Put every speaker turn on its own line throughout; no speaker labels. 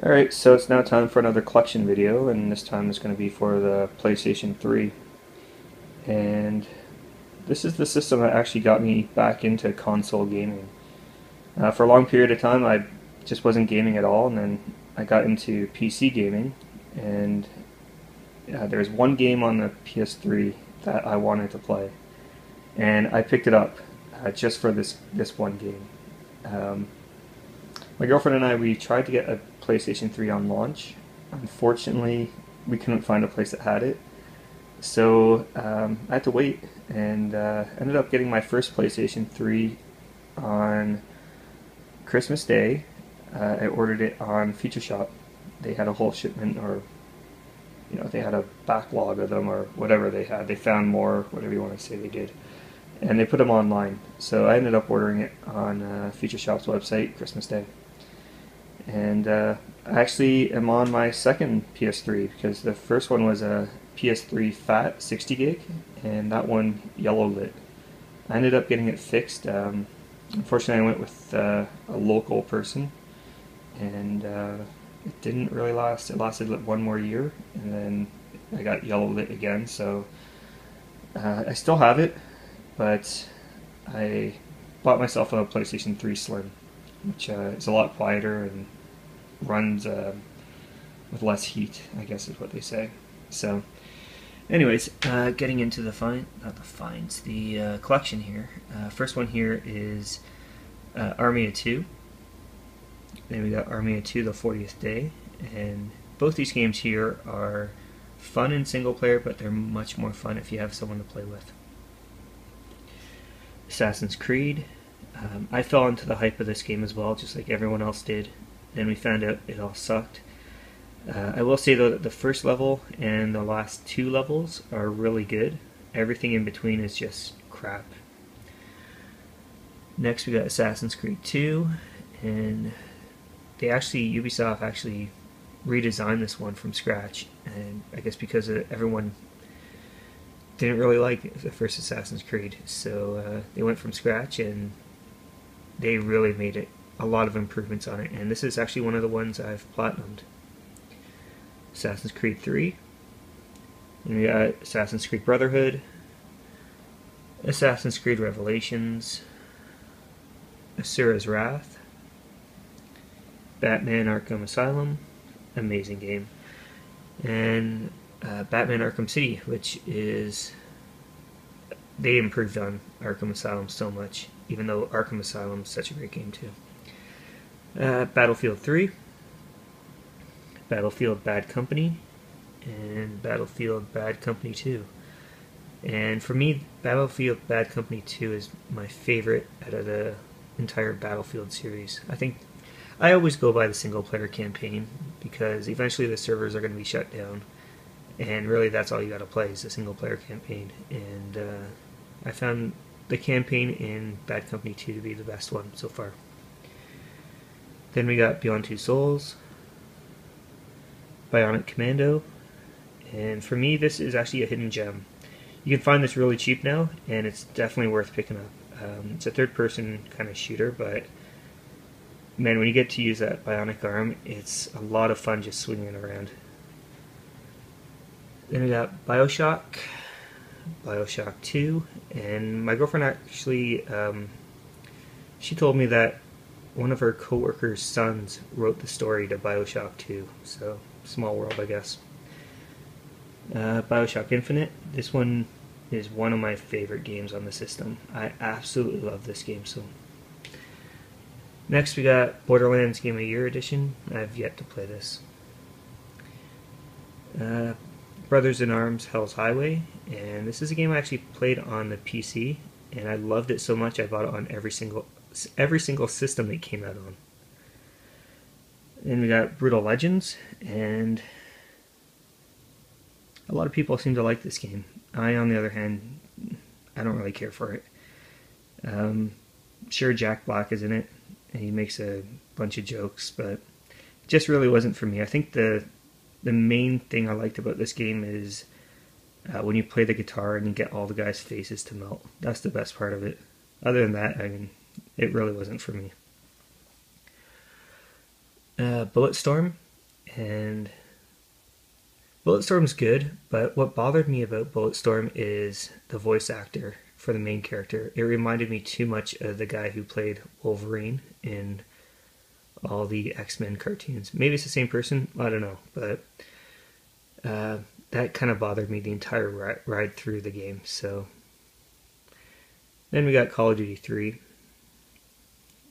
Alright, so it's now time for another collection video, and this time it's going to be for the PlayStation 3. And this is the system that actually got me back into console gaming. For a long period of time, I just wasn't gaming at all, and then I got into PC gaming, and there's one game on the PS3 that I wanted to play, and I picked it up just for this one game. My girlfriend and I, we tried to get a PlayStation 3 on launch. Unfortunately, we couldn't find a place that had it. So I had to wait, and ended up getting my first PlayStation 3 on Christmas Day. I ordered it on Future Shop. They had a whole shipment, or they had a backlog of them, or whatever they had. They found more, whatever you want to say they did. And they put them online. So I ended up ordering it on Future Shop's website Christmas Day. And I actually am on my second PS3, because the first one was a PS3 Fat 60 gig, and that one yellow lit. I ended up getting it fixed. Unfortunately, I went with a local person, and it didn't really last. It lasted like one more year, and then I got yellow lit again. So I still have it, but I bought myself a PlayStation 3 Slim, which is a lot quieter and runs with less heat, I guess is what they say. So anyways, getting into the collection here. First one here is Army of Two. Then we got Army of Two: The 40th Day, and both these games here are fun in single player, but they're much more fun if you have someone to play with. Assassin's Creed. I fell into the hype of this game as well, just like everyone else did. Then we found out it all sucked. I will say though that the first level and the last two levels are really good. Everything in between is just crap. Next we got Assassin's Creed 2, and Ubisoft actually redesigned this one from scratch, and I guess because everyone didn't really like the first Assassin's Creed, so they went from scratch and they really made it a lot of improvements on it, and this is actually one of the ones I've platinumed. Assassin's Creed 3, and we got Assassin's Creed Brotherhood, Assassin's Creed Revelations, Asura's Wrath, Batman Arkham Asylum, amazing game, and Batman Arkham City, which is, they improved on Arkham Asylum so much, even though Arkham Asylum is such a great game too. Battlefield 3, Battlefield Bad Company, and Battlefield Bad Company 2. And for me, Battlefield Bad Company 2 is my favorite out of the entire Battlefield series. I think I always go by the single player campaign, because eventually the servers are going to be shut down, and really that's all you got to play is the single player campaign. And I found the campaign in Bad Company 2 to be the best one so far. Then we got Beyond Two Souls, Bionic Commando, and for me this is actually a hidden gem. You can find this really cheap now, and it's definitely worth picking up. It's a third person kind of shooter, but man, when you get to use that bionic arm, it's a lot of fun just swinging it around. Then we got Bioshock, Bioshock 2, and my girlfriend actually, she told me that one of her co-workers' sons wrote the story to Bioshock 2, so small world, I guess. Bioshock Infinite, this one is one of my favorite games on the system. I absolutely love this game. So next we got Borderlands Game of the Year Edition. I've yet to play this. Brothers in Arms Hell's Highway, and this is a game I actually played on the PC, and I loved it so much I bought it on every single system it came out on. Then we got Brutal Legends, and a lot of people seem to like this game. I, on the other hand, I don't really care for it. Sure, Jack Black is in it, and he makes a bunch of jokes, but it just really wasn't for me. I think the main thing I liked about this game is when you play the guitar and you get all the guys' faces to melt. That's the best part of it. Other than that, I mean, it really wasn't for me. Bulletstorm, And Bulletstorm's good, but what bothered me about Bulletstorm is the voice actor for the main character. It reminded me too much of the guy who played Wolverine in all the X-Men cartoons. Maybe it's the same person, I don't know, but that kind of bothered me the entire ride through the game. So then we got Call of Duty 3,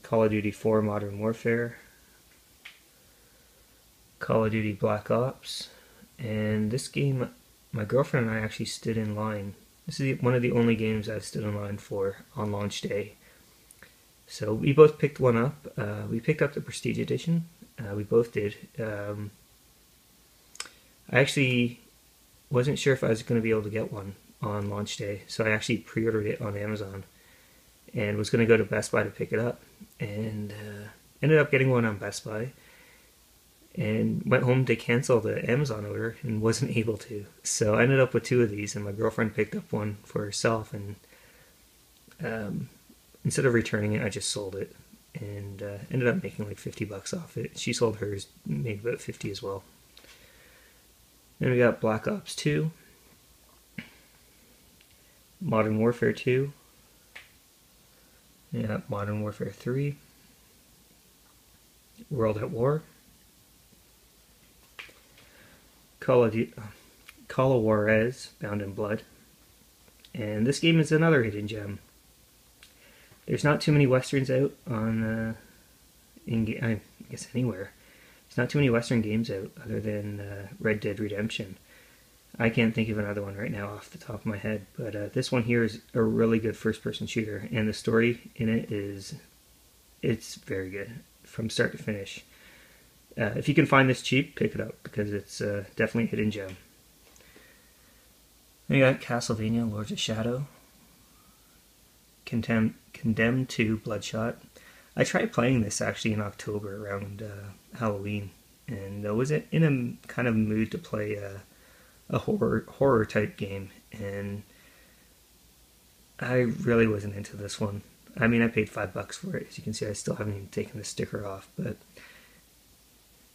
Call of Duty 4 Modern Warfare, Call of Duty Black Ops, and this game, my girlfriend and I actually stood in line. This is one of the only games I've stood in line for on launch day. So we both picked one up. We picked up the Prestige Edition. We both did. I actually wasn't sure if I was going to be able to get one on launch day, so I actually pre-ordered it on Amazon and was going to go to Best Buy to pick it up, and ended up getting one on Best Buy, and went home to cancel the Amazon order and wasn't able to. So I ended up with two of these, and my girlfriend picked up one for herself, and instead of returning it, I just sold it, and ended up making like $50 off it. She sold hers, made about 50 as well. Then we got Black Ops 2, Modern Warfare 2, yeah, Modern Warfare 3, World at War, Call of Juarez, Bound in Blood, and this game is another hidden gem. There's not too many westerns out on, I guess anywhere. There's not too many western games out other than Red Dead Redemption. I can't think of another one right now off the top of my head, but this one here is a really good first-person shooter, and the story in it it's very good from start to finish. If you can find this cheap, pick it up, because it's definitely a hidden gem. Then you got Castlevania Lords of Shadow, Condemned 2 Bloodshot. I tried playing this actually in October around Halloween, and I was in a kind of mood to play a horror type game, and I really wasn't into this one. I mean, I paid $5 for it. As you can see, I still haven't even taken the sticker off, but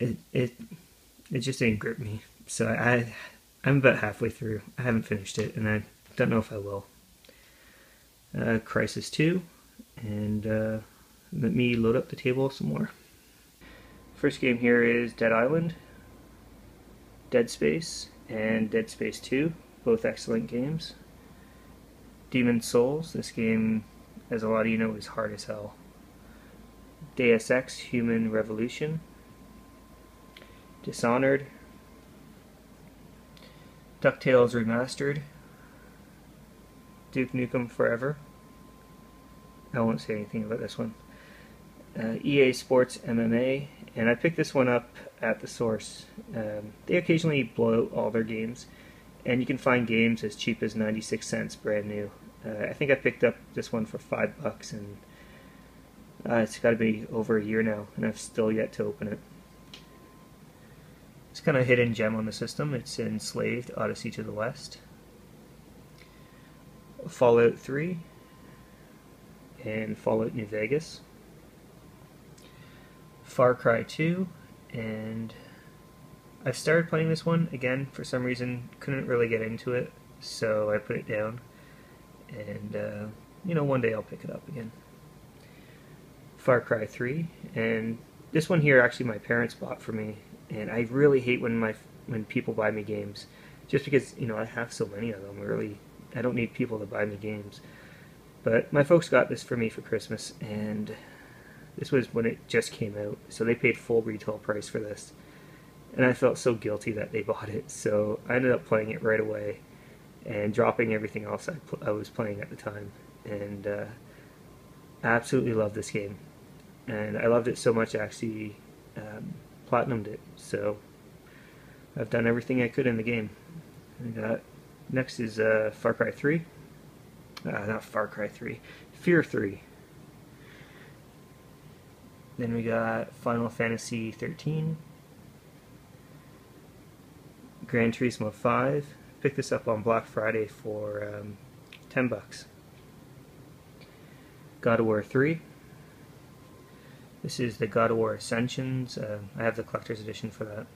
it just didn't grip me. So I'm about halfway through. I haven't finished it, and I don't know if I will. Crisis 2, and let me load up the table some more. First game here is Dead Island, Dead Space, and Dead Space 2, both excellent games. Demon's Souls, this game, as a lot of you know, is hard as hell. Deus Ex Human Revolution, Dishonored, DuckTales Remastered, Duke Nukem Forever. I won't say anything about this one. EA Sports MMA, and I picked this one up at the source. They occasionally blow out all their games, and you can find games as cheap as 96 cents brand new. I think I picked up this one for $5, and it's got to be over a year now, and I've still yet to open it. It's kind of a hidden gem on the system. It's Enslaved: Odyssey to the West, Fallout 3, and Fallout New Vegas, Far Cry 2, and I started playing this one again. For some reason, couldn't really get into it, so I put it down, and you know, one day I'll pick it up again. Far Cry 3, and this one here actually my parents bought for me, and I really hate when people buy me games, just because, you know, I have so many of them. I don't need people to buy me games. But my folks got this for me for Christmas, and this was when it just came out, so they paid full retail price for this. And I felt so guilty that they bought it, so I ended up playing it right away and dropping everything else I was playing at the time. And I absolutely love this game. And I loved it so much I actually platinumed it, so I've done everything I could in the game. And, next is Far Cry 3. Not Far Cry 3. Fear 3. Then we got Final Fantasy 13. Gran Turismo 5. Picked this up on Black Friday for $10. God of War 3. This is the God of War Ascensions. I have the collector's edition for that.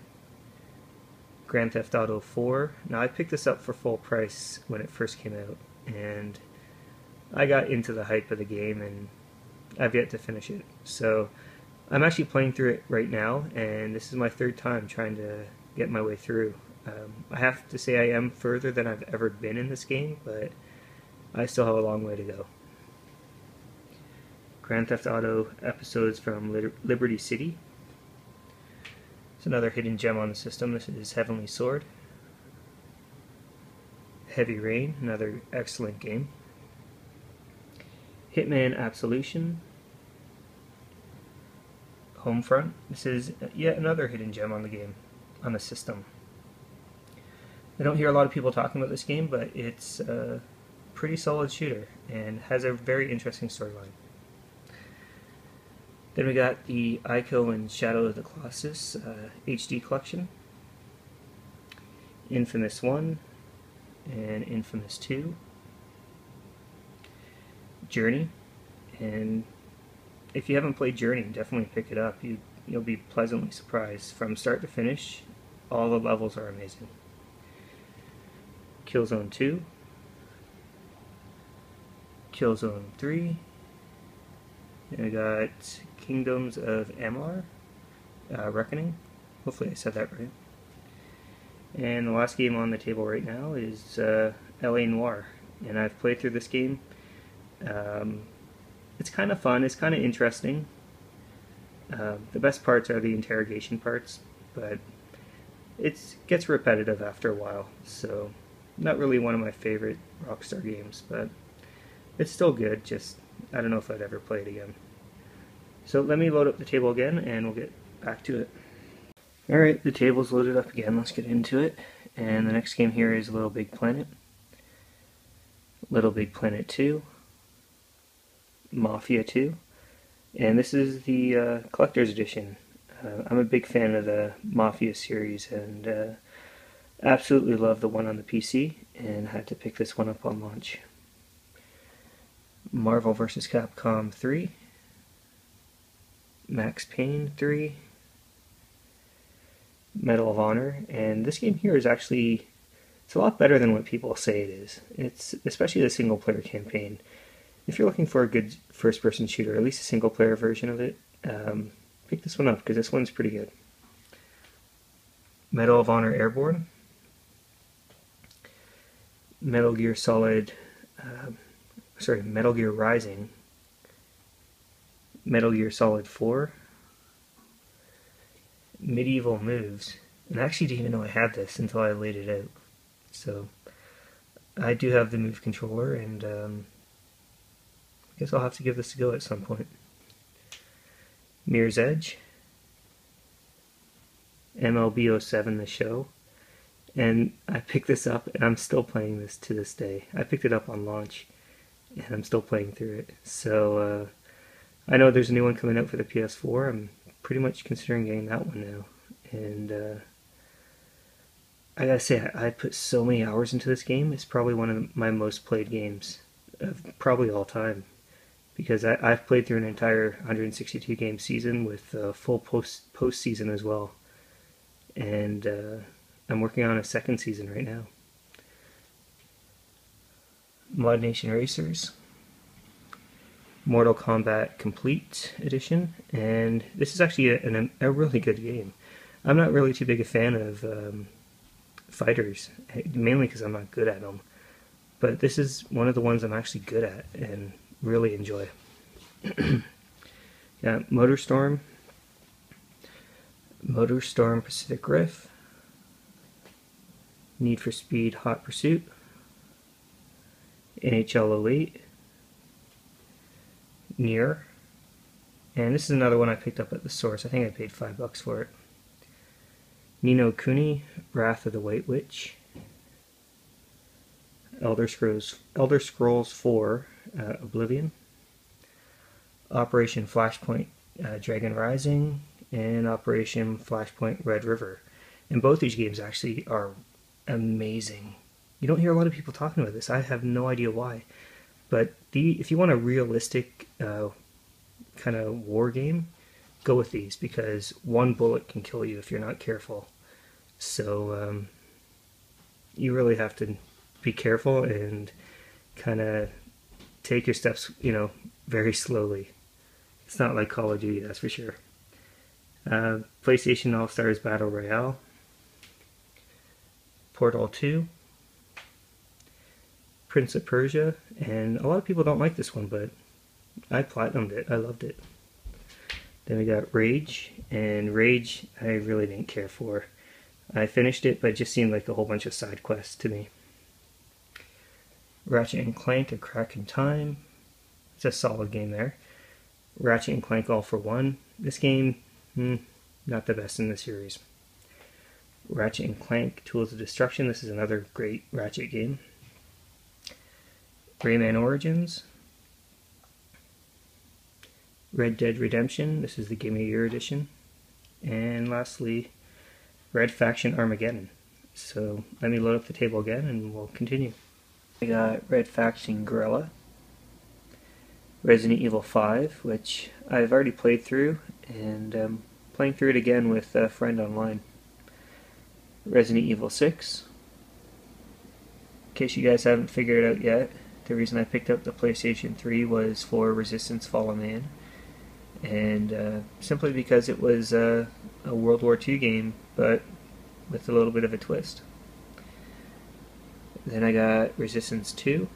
Grand Theft Auto 4. Now I picked this up for full price when it first came out, and I got into the hype of the game, and I've yet to finish it. So I'm actually playing through it right now, and this is my third time trying to get my way through. I have to say I am further than I've ever been in this game, but I still have a long way to go. Grand Theft Auto episodes from Liberty City. It's another hidden gem on the system. This is Heavenly Sword. Heavy Rain, another excellent game. Hitman Absolution. Homefront. This is yet another hidden gem on the game, on the system. I don't hear a lot of people talking about this game, but it's a pretty solid shooter and has a very interesting storyline. Then we got the Ico and Shadow of the Colossus HD collection. Infamous 1 and Infamous 2. Journey. And if you haven't played Journey, definitely pick it up. You'll be pleasantly surprised. From start to finish, all the levels are amazing. Killzone 2. Killzone 3. And I got Kingdoms of Amalur, Reckoning. Hopefully I said that right. And the last game on the table right now is LA Noire. And I've played through this game. It's kind of fun, it's kind of interesting. The best parts are the interrogation parts, but it gets repetitive after a while, so not really one of my favorite Rockstar games, but it's still good, just I don't know if I'd ever play it again. So let me load up the table again and we'll get back to it. Alright, the table's loaded up again, let's get into it. And the next game here is Little Big Planet. Little Big Planet 2. Mafia 2. And this is the collector's edition. I'm a big fan of the Mafia series and absolutely love the one on the PC and had to pick this one up on launch. Marvel vs. Capcom 3. Max Payne 3. Medal of Honor. And this game here is actually, it's a lot better than what people say it is. It's especially the single player campaign. If you're looking for a good first-person shooter, at least a single-player version of it, pick this one up, because this one's pretty good. Medal of Honor Airborne. Metal Gear Rising. Metal Gear Solid 4. Medieval Moves. And I actually didn't even know I had this until I laid it out. So, I do have the Move controller, and I guess I'll have to give this a go at some point. Mirror's Edge. MLB 07 The Show. And I picked this up and I'm still playing this to this day. I picked it up on launch and I'm still playing through it. So I know there's a new one coming out for the PS4. I'm pretty much considering getting that one now. And I gotta say, I put so many hours into this game. It's probably one of my most played games of probably all time. Because I've played through an entire 162 game season with a full post-season as well. And I'm working on a second season right now. Mod Nation Racers. Mortal Kombat Complete Edition. And this is actually a really good game. I'm not really too big a fan of fighters, mainly because I'm not good at them. But this is one of the ones I'm actually good at and really enjoy. Yeah, MotorStorm Pacific Rift, Need for Speed Hot Pursuit, NHL 08, Nier, and this is another one I picked up at the source. I think I paid $5 for it. Ni no Kuni, Wrath of the White Witch, Elder Scrolls 4, Oblivion, Operation Flashpoint Dragon Rising, and Operation Flashpoint Red River. And both these games actually are amazing. You don't hear a lot of people talking about this. I have no idea why. But if you want a realistic kind of war game, go with these, because one bullet can kill you if you're not careful. So you really have to be careful and kind of take your steps, very slowly. It's not like Call of Duty, that's for sure. PlayStation All Stars Battle Royale, Portal 2, Prince of Persia, and a lot of people don't like this one, but I platinumed it. I loved it. Then we got Rage, and Rage I really didn't care for. I finished it, but it just seemed like a whole bunch of side quests to me. Ratchet and Clank, A Crack in Time. It's a solid game there. Ratchet and Clank All for One. This game, not the best in the series. Ratchet and Clank Tools of Destruction. This is another great Ratchet game. Rayman Origins. Red Dead Redemption. This is the Game of the Year edition. And lastly, Red Faction Armageddon. So let me load up the table again and we'll continue. I got Red Faction Guerrilla, Resident Evil 5, which I've already played through, and playing through it again with a friend online. Resident Evil 6. In case you guys haven't figured it out yet, the reason I picked up the PlayStation 3 was for Resistance Fallen Man, and simply because it was a World War II game, but with a little bit of a twist. Then I got Resistance 2,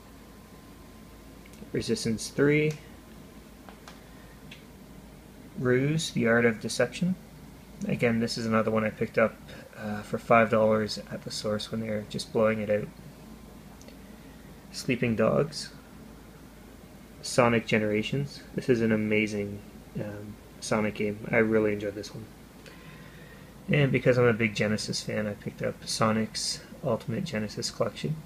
Resistance 3, Ruse, The Art of Deception. Again, this is another one I picked up for $5 at the source when they were just blowing it out. Sleeping Dogs, Sonic Generations. This is an amazing Sonic game. I really enjoyed this one. And because I'm a big Genesis fan, I picked up Sonic's Ultimate Genesis Collection.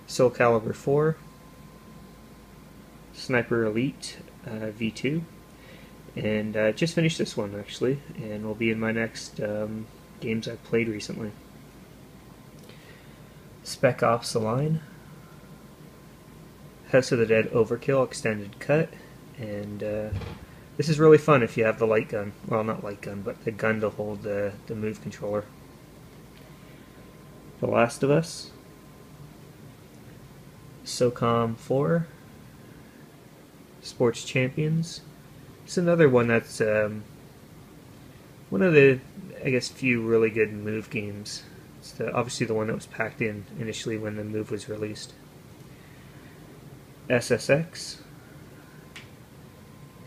Soul Calibur 4, Sniper Elite V2, and I just finished this one actually, and will be in my next games I've played recently. Spec Ops: The Line, House of the Dead Overkill Extended Cut, and this is really fun if you have the light gun. Well, not light gun, but the gun to hold the move controller. The Last of Us, SOCOM 4, Sports Champions. It's another one that's one of the, I guess, few really good move games. It's obviously the one that was packed in initially when the move was released. SSX.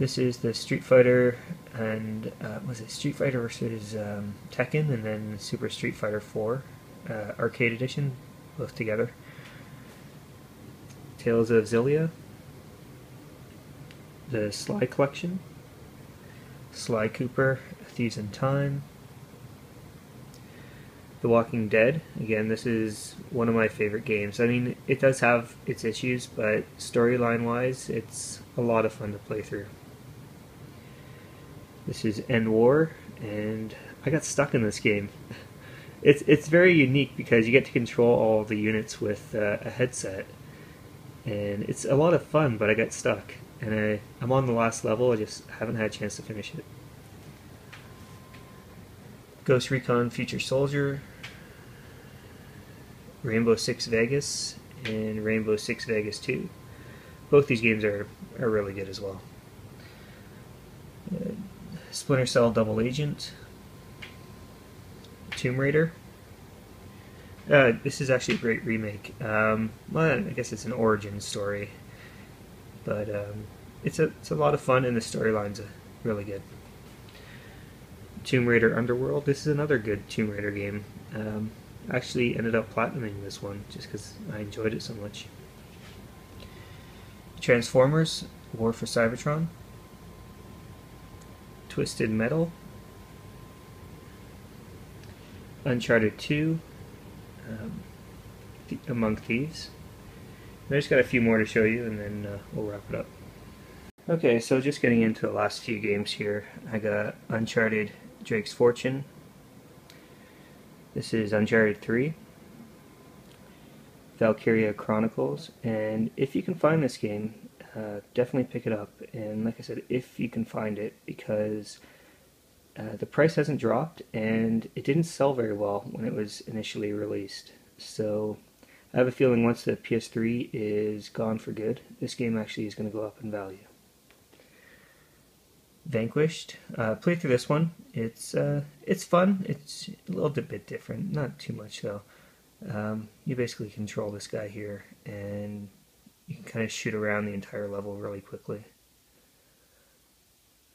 This is the Street Fighter and was it Street Fighter versus Tekken, and then Super Street Fighter 4 Arcade Edition, both together. Tales of Xillia, the Sly Collection, Sly Cooper, Thieves in Time, The Walking Dead. Again, this is one of my favorite games. I mean, it does have its issues, but storyline-wise, it's a lot of fun to play through. This is End War, and I got stuck in this game. It's very unique because you get to control all the units with a headset, and it's a lot of fun, but I got stuck. And I'm on the last level, I just haven't had a chance to finish it. Ghost Recon Future Soldier, Rainbow Six Vegas, and Rainbow Six Vegas 2. Both these games are really good as well. Splinter Cell Double Agent, Tomb Raider. This is actually a great remake. Well, I guess it's an origin story, but it's a lot of fun, and the storyline's really good. Tomb Raider Underworld. This is another good Tomb Raider game. I actually ended up platinuming this one just because I enjoyed it so much. Transformers: War for Cybertron, Twisted Metal, Uncharted 2, Among Thieves. I just got a few more to show you, and then we'll wrap it up. Okay, so just getting into the last few games here. I got Uncharted Drake's Fortune. This is Uncharted 3. Valkyria Chronicles. And if you can find this game, definitely pick it up. And like I said, if you can find it, because The price hasn't dropped, and it didn't sell very well when it was initially released. So I have a feeling once the PS3 is gone for good, this game actually is going to go up in value. Vanquished. Play through this one. It's fun. It's a little bit different. Not too much though. You basically control this guy here, and you can kind of shoot around the entire level really quickly.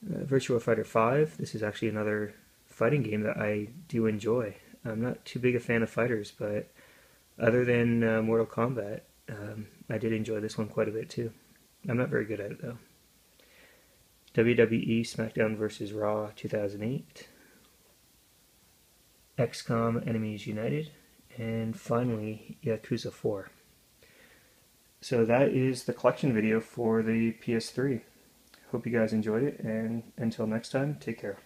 Virtua Fighter 5. This is actually another fighting game that I do enjoy. I'm not too big a fan of fighters, but other than Mortal Kombat, I did enjoy this one quite a bit too. I'm not very good at it though. WWE SmackDown vs. Raw 2008. XCOM Enemies United. And finally, Yakuza 4. So that is the collection video for the PS3. Hope you guys enjoyed it, and until next time, take care.